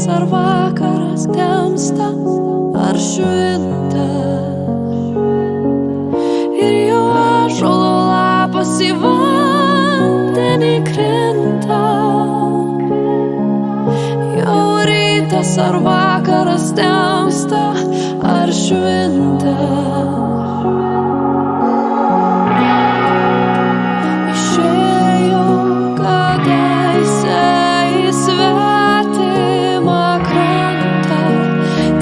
Ar vakaras temsta, ar švinta, ir jau ąžuolo lapas į vandenį krinta. Jau rytas ar vakaras temsta, ar švinta. Išėjo kadaise į svetimą krantą,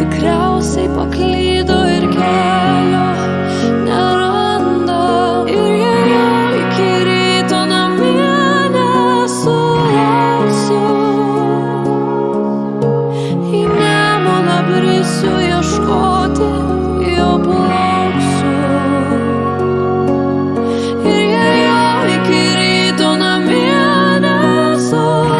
tikriausiai paklydo ir kelio neranda. Ir jei jau iki ryto namie nesulauksiu, į Nemuną brisiu ieškoti, jo plauksiu. Ir jei jau iki ryto namie nesulauksiu,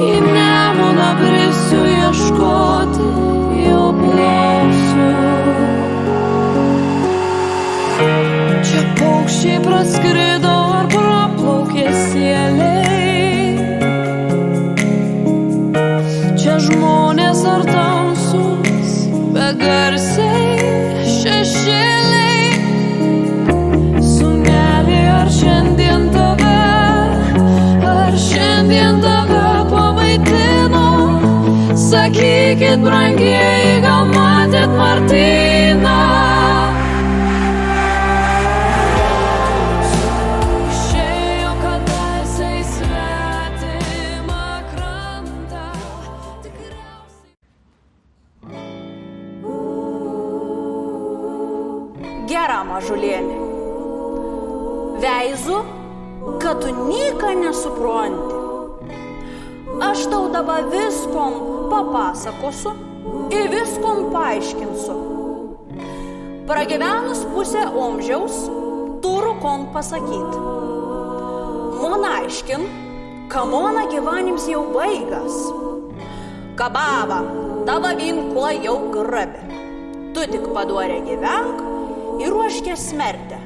į Nemuną brisiu ieškoti, jo plauksiu. Čia paukščiai praskrido ar praplaukė sieliai, čia žmonės ar tamsus begarsiai šešėliai. Sūneli, ar šiandien tave pamaitino? Sakykit, brangieji, gal matėt Martyną? Išėjo kadaise į svetimą krantą, tikriausiai. Gera mažulėlė, veizu, kad tu niką nesupranti. Aš tau dabar viskom papasakosiu ir viskom paaiškinsiu. Pragyvenus pusę amžiaus, turiu kon pasakyt. Man aiškin, ka mano gyvenims jau baigas. Ka baba, tavo vinkla jau grabė. Tu tik paduorė gyvenk ir ruoškė smertę.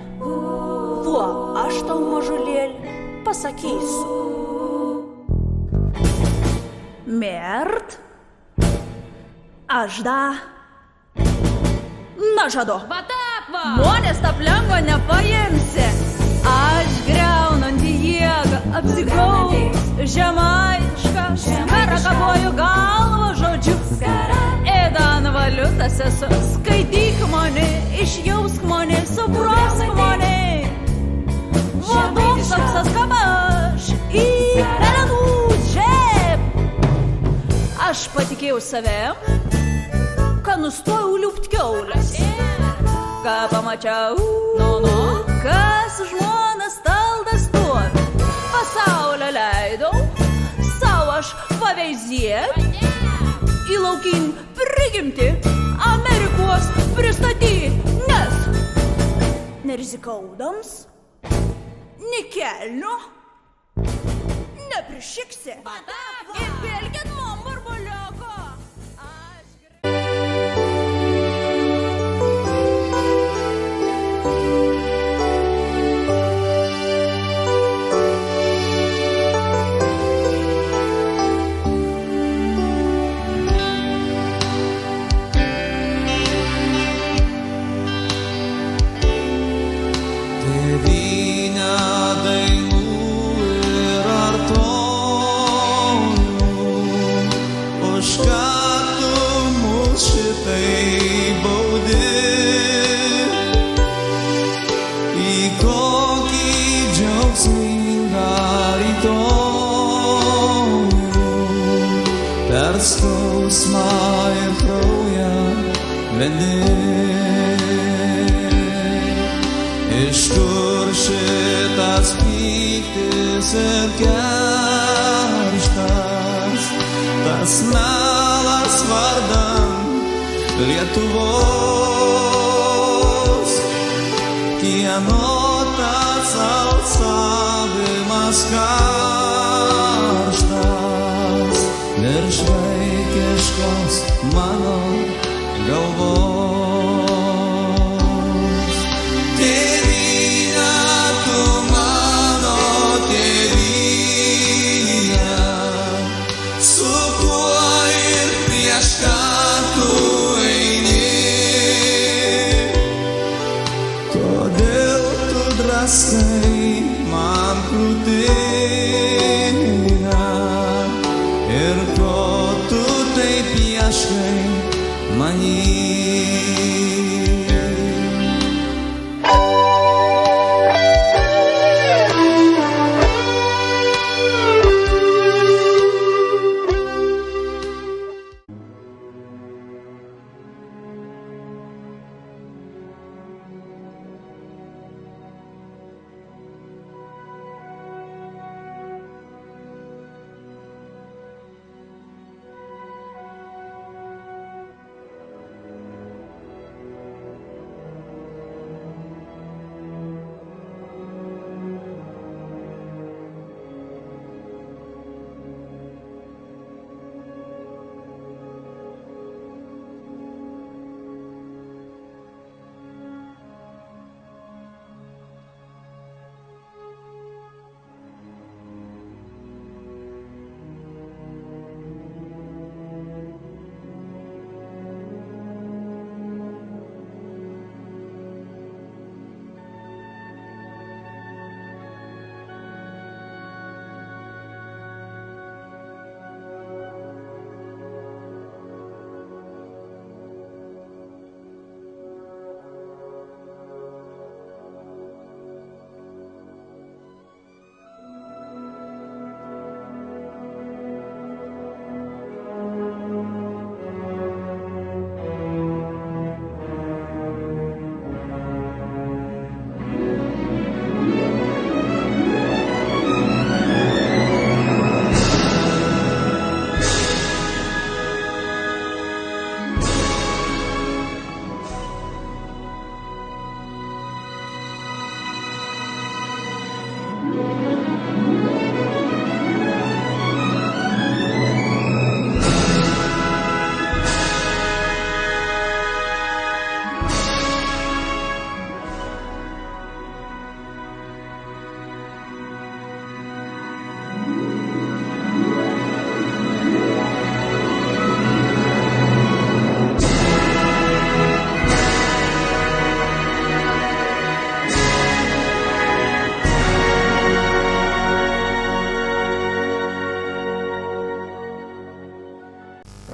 Vuo, aš tau mažulėlį pasakysiu. Mert, aš da nažadu. Monės tap lengva nepaimsi. Aš greunantį jėgą apsigaus žemaišką. Karakaboju galvą žodžiu. Ėdan valiutas esu. Skaityk mane, išjausk mane, suprask mane. Vadoms apsas kamaš į pelenų žep. Aš patikėjau savim, kad nustojau liupt kiaulės. Ką pamačiau, kas žmonas taldas stovi. Pasaulio leidau, savo aš paveizėt. Į laukin prigimti, Amerikos pristatyti, nes nerizikaudams, nikelniu, neprišiksi. Ir pelkit man barbulioko. Tėvynę dainų ir artojų, už ką tu mus šitaip baudi, į kokį džiaugsmingą rytojų, per skausmą ir kraują vendi. Iš kur šitas pyktis ir kerštas, tas melas vardan Lietuvos, kieno tas alsavimas karštas virš vaikiškos mano galvos. Tėvyne, tu mano tėvyne, su kuo ir prieš ką tu eini, kodėl tu draskai man krūtinę ir ko tu taip ieškai many.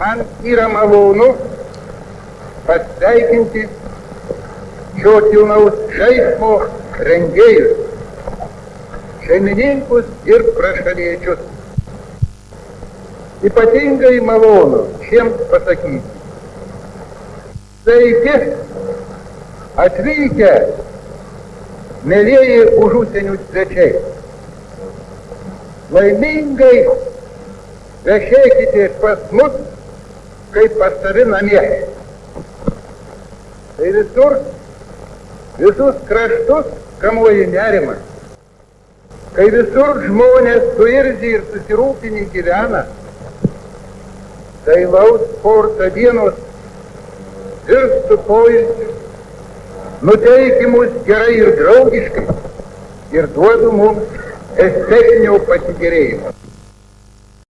Man yra malonu pasveikinti šio kilnaus žaismo rengėjus, šeimininkus ir prašaliečius. Ypatingai malonu šiems pasakyti: sveiki atvykę, mielieji užusienių svečiai. Laimingai vešėkite pas mus, kaip pas savi namie. Tai visus kraštus kamuoja nerimas. Kai visur žmonės suirzę ir susirūpinę gyvena, dailaus sporto dienos virstų poilsiu, nuteikia mus gerai ir draugiškai ir duodu mums estetinio pasigėrėjimo.